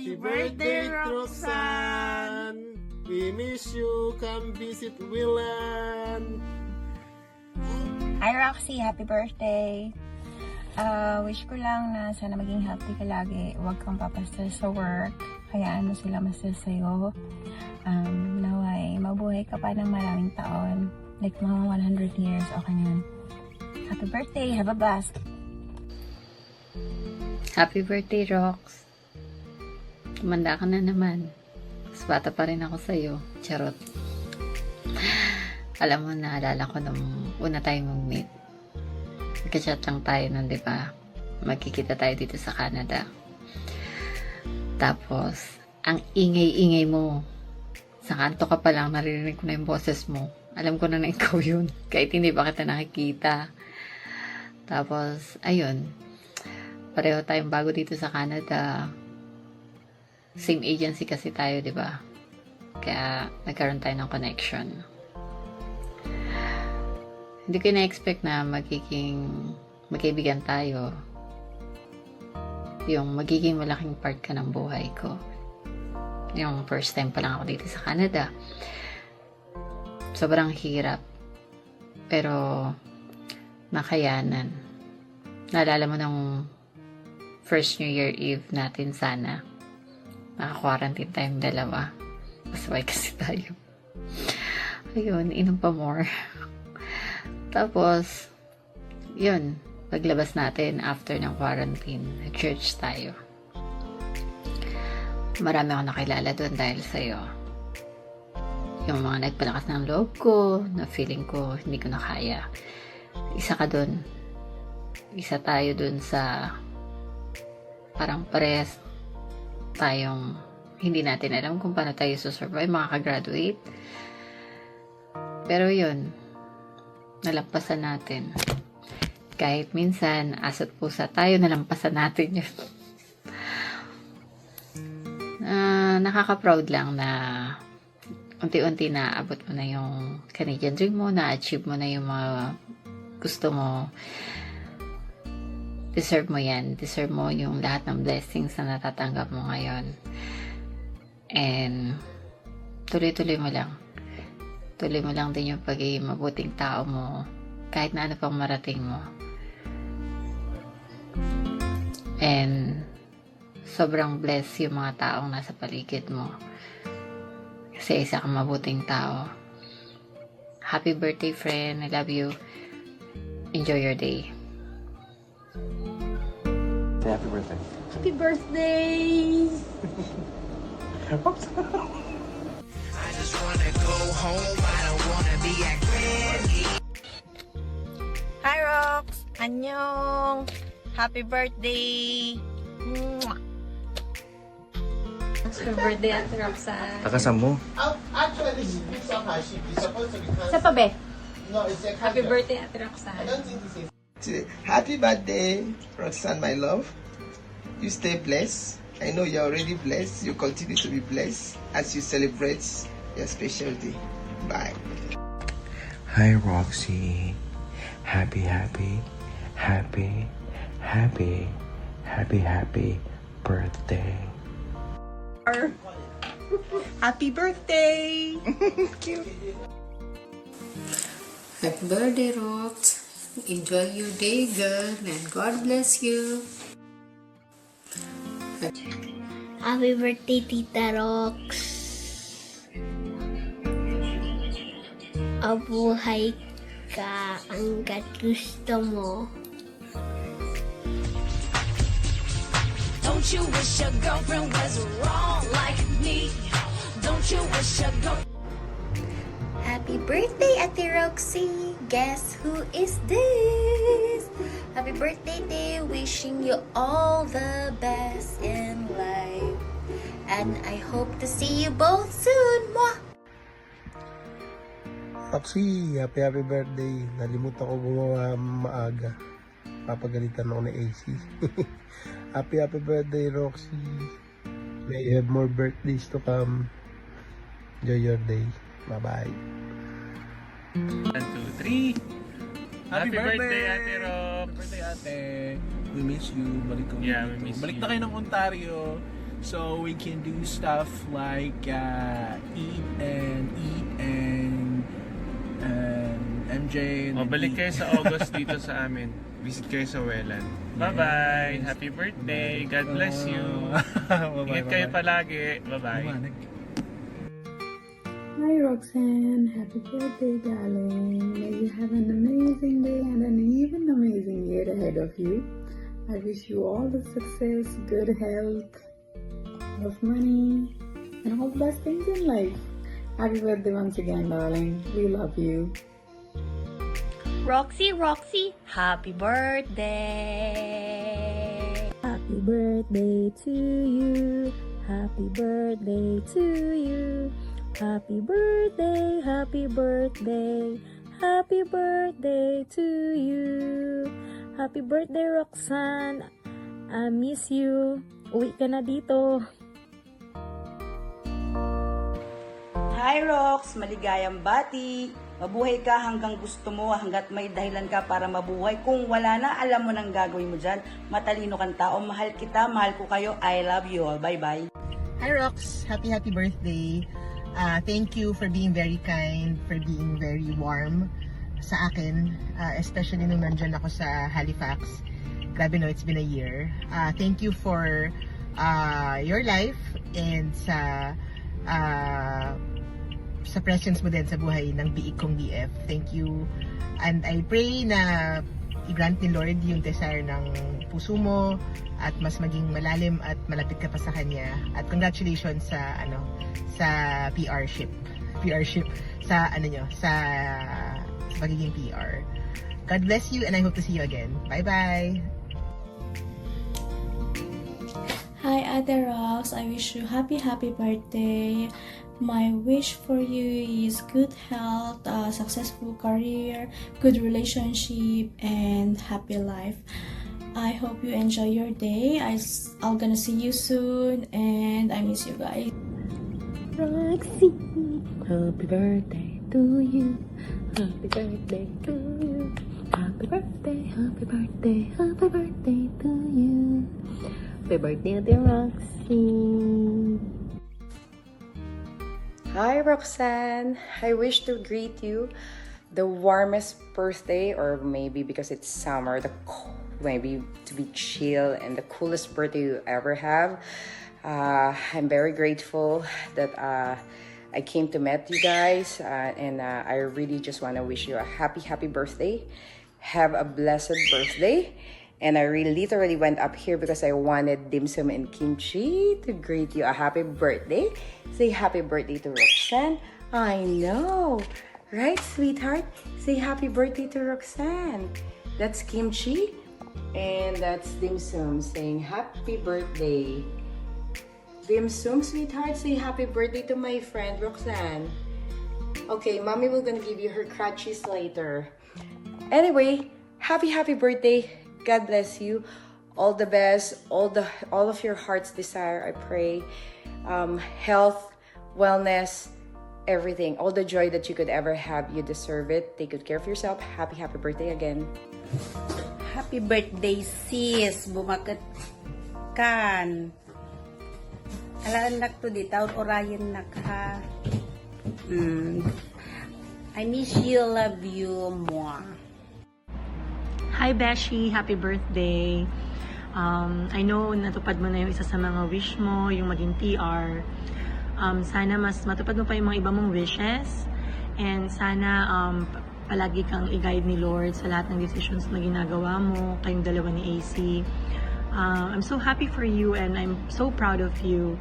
Happy birthday, Roxanne! We miss you. Come visit Willan. Hi Roxy, happy birthday! Wish ko lang na sana maging healthy ka lagi. Huwag kang papastel sa work. Hayaan mo sila mastel sa'yo. Naway, mabuhay ka pa ng maraming taon. Like mga 100 years, okay na yun. Happy birthday! Have a blast! Happy birthday, Rox. Tumanda ka na naman. Mas bata pa rin ako sa'yo. Charot. Alam mo, naalala ko nung una tayong mag-meet. Nagka-chat lang tayo nun, di ba? Magkikita tayo dito sa Canada. Tapos, ang ingay-ingay mo. Sa kanto ka pa lang, naririnig ko na yung boses mo. Alam ko na ikaw yun. Kahit hindi pa kita nakikita. Tapos, ayun. Pareho tayong bago dito sa Canada. Same agency kasi tayo, di ba? Kaya, nagkaroon tayo ng connection. Hindi ko na-expect na magkaibigan tayo. Yung magiging malaking part ka ng buhay ko. Yung first time pa lang ako dito sa Canada. Sobrang hirap. Pero, nakayanan. Naalala mo ng first New Year Eve natin sana. Naka-quarantine tayong dalawa. Pasaway kasi tayo. Ayun, inom pa more. Tapos, yun, paglabas natin after ng quarantine, nag-church tayo. Marami ako nakilala doon dahil sa'yo. Yung mga nagpalakas ng loob ko, na feeling ko hindi ko na kaya. Isa ka doon. Isa tayo doon sa parang pares tayong hindi natin alam kung paano tayo susurvive, makakagraduate. Pero yun, nalampasan natin. Kahit minsan, asat pusa tayo, nalampasan natin yun. Nakaka-proud lang na unti-unti na abot mo na yung Canadian dream mo, na-achieve mo na yung mga gusto mo. Deserve mo yan. Deserve mo yung lahat ng blessings na natatanggap mo ngayon. And tuloy-tuloy mo lang. Tuloy mo lang din yung pagiging mabuting tao mo kahit na ano pang marating mo. And sobrang blessed yung mga taong nasa paligid mo. Kasi isa kang mabuting tao. Happy birthday, friend. I love you. Enjoy your day. Say happy birthday. Happy birthday! I just wanna go home. I don't wanna be a granny. Hi Rox! Annyeong! Happy birthday! Mwah! Happy birthday, Ate Roxanne. Takasan mo. Actually, she's supposed to be Sa pa, be? No, it's a Happy birthday, Ate Roxanne. I don't think this is. Happy birthday, Roxanne, my love. You stay blessed. I know you're already blessed. You continue to be blessed as you celebrate your special day. Bye. Hi, Roxy. Happy birthday. Happy birthday! Cute. Happy birthday, Rox. Enjoy your day, girl, and God bless you. Happy birthday, Tita Rox. Abuhay ka hanggat gusto mo. Don't you wish your girlfriend was wrong like me? Don't you wish your girlfriend... Happy birthday, Ate Roxy! Guess who is this? Happy birthday day! Wishing you all the best in life. And I hope to see you both soon. Mwah! Roxy, happy birthday. Nalimutan ko gumawa maaga. Papagalitan ako ng AC. happy birthday, Roxy. May you have more birthdays to come. Enjoy your day. Bye-bye. 1, 2, 3. Happy birthday, Ate Rox! Happy birthday, ate. We miss you. Balik Yeah, we miss Balik you. na kayo ng Ontario. so we can do stuff like eat and MJ. Balik kayo sa August dito sa amin. Visit kayo sa Welland. Bye-bye! Happy birthday! God bless you! Ingat kayo palagi! Bye-bye! Hi Roxanne, happy birthday darling. May you have an amazing day and an even amazing year ahead of you. I wish you all the success, good health, of money, and all the best things in life. Happy birthday once again darling. We love you. Roxy, happy birthday! Happy birthday to you. Happy birthday to you. Happy birthday, happy birthday, happy birthday to you. Happy birthday, Roxanne. I miss you. Uwi ka na dito. Hi Rox, maligayang bati. Mabuhay ka hanggang gusto mo, hanggat may dahilan ka para mabuhay. Kung wala na, alam mo nang gagawin mo dyan. Matalino kang tao, mahal kita, mahal ko kayo. I love you all. Bye-bye. Hi Rox, happy birthday. Thank you for being very kind, for being very warm sa akin, especially nung nandyan ako sa Halifax. Grabe no, it's been a year. Thank you for your life and sa presence mo din sa buhay ng biik kong BF. Thank you. And I pray na i-grant ni Lord yung desire ng puso mo at mas maging malalim at malapit ka pa sa Kanya. At congratulations sa PR ship sa sa pagiging PR. God bless you and I hope to see you again. Bye-bye! Hi Ate Rox, I wish you happy birthday. My wish for you is good health, successful career, good relationship, and happy life. I hope you enjoy your day. I'm gonna see you soon and I miss you guys. Roxy, happy birthday to you. Happy birthday to you. Happy birthday, happy birthday, happy birthday to you. Happy birthday, dear Roxy. Hi Roxanne, I wish to greet you the warmest birthday, or maybe because it's summer, maybe to be chill and the coolest birthday you ever have. I'm very grateful that I came to meet you guys, and I really just want to wish you a happy birthday. Have a blessed birthday. And I literally went up here because I wanted dim sum and kimchi to greet you a happy birthday. Say happy birthday to Roxanne. I know, right, sweetheart? Say happy birthday to Roxanne. That's kimchi, and that's dim sum saying happy birthday. Dim sum, sweetheart, say happy birthday to my friend Roxanne. Okay, mommy will gonna give you her crutches later. Anyway, happy birthday. God bless you. All the best, all of your heart's desire, I pray. Health, wellness, everything. All the joy that you could ever have, you deserve it. Take good care of yourself. Happy birthday again. Happy birthday, sis. Bumakat kan. Alaan nak to di taon orayan nak ha. I miss you, love you, mwah. Hi Beshi, happy birthday. I know natupad mo na yung isa sa mga wish mo, yung maging PR. Sana mas matupad mo pa yung mga iba mong wishes. And sana palagi kang i-guide ni Lord sa lahat ng decisions na ginagawa mo, kayong dalawa ni AC. I'm so happy for you and I'm so proud of you.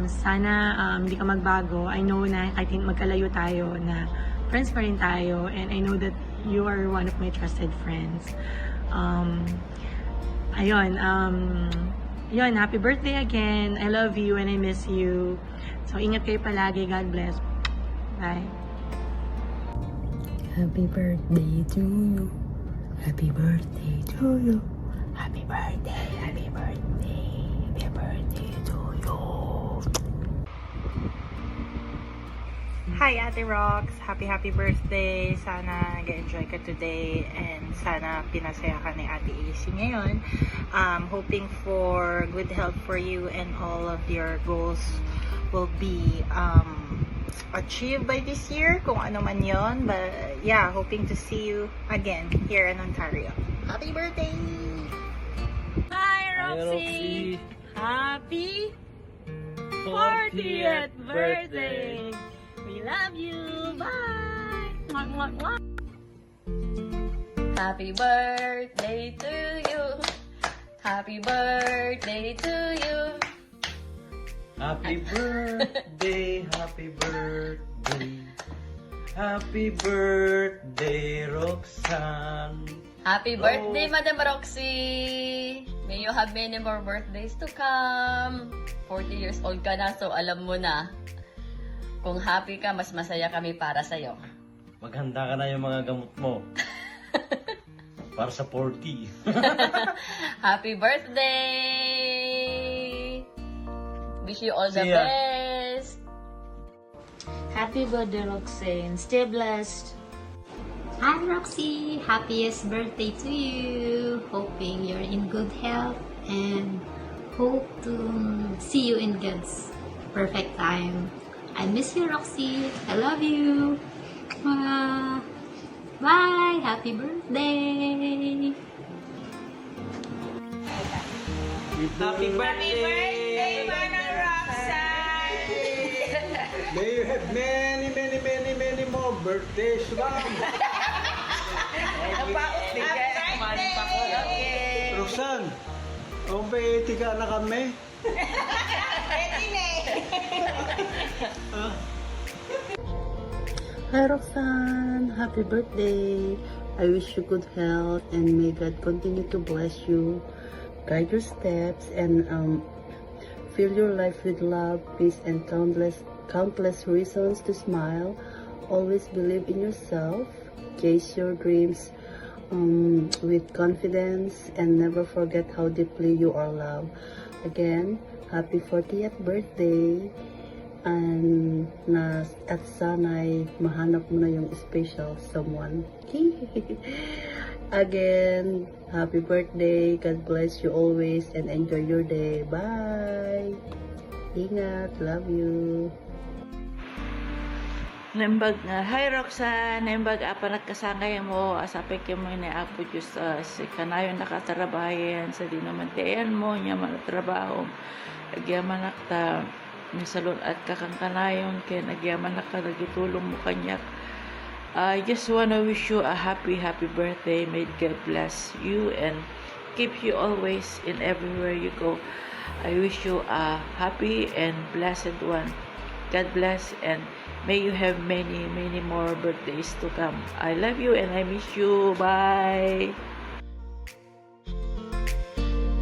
Sana hindi ka magbago. I know na kahit magkalayo tayo na friends pa rin tayo, and I know that you are one of my trusted friends. Ayun, happy birthday again. I love you and I miss you. So ingat kayo palagi. God bless. Bye. Happy birthday to you. Happy birthday to you. Happy birthday, happy birthday, happy birthday to you. Hi Ate Rox, happy birthday. Sana nag-enjoy ka today and sana pinasaya ka ni Ate AC ngayon. Hoping for good health for you and all of your goals will be achieved by this year, kung ano man yon. But yeah, hoping to see you again here in Ontario. Happy birthday! Hi, Roxy! Happy 40th birthday! We love you! Bye! Mwah, mwah, mwah. Happy birthday to you! Happy birthday to you! Happy birthday, happy birthday. Happy birthday, Roxanne. Happy birthday, Madam Roxy! May you have many more birthdays to come. 40 years old ka na, so alam mo na. Kung happy ka, mas masaya kami para sa'yo. Maghanda ka na yung mga gamot mo. Para sa 40. Happy birthday! Wish you all the See ya. best! Happy birthday, Roxanne. Stay blessed. Hi Roxy! Happiest birthday to you! Hoping you're in good health and hope to see you in God's perfect time. I miss you, Roxy. I love you. Bye! Happy birthday! Happy birthday, Mana Roxanne! May you have many more birthdays to come. Roxanne, kung paiti ka na kami. Hi Roxanne, happy birthday. I wish you good health and may God continue to bless you, guide your steps, and fill your life with love, peace, and countless reasons to smile. Always believe in yourself, chase your dreams with confidence, and never forget how deeply you are loved. Again, happy 40th birthday. And at sana'y mahanap mo na yung special someone. Again, happy birthday. God bless you always and enjoy your day. Bye! Ingat. Love you. Nembag hi Roxanne, nembag apa nagkasangay mo asapay kay mo ni Apo Diyos si kanayon nakatrabahayan sa dinamantayan mo nya trabaho agyaman nakta ni salon at kakangkanayon kay nagyaman na nagitulong mo kanyak. I just wanna wish you a happy birthday. May God bless you and keep you always in everywhere you go. I wish you a happy and blessed one. God bless and may you have many more birthdays to come. I love you and I miss you. Bye.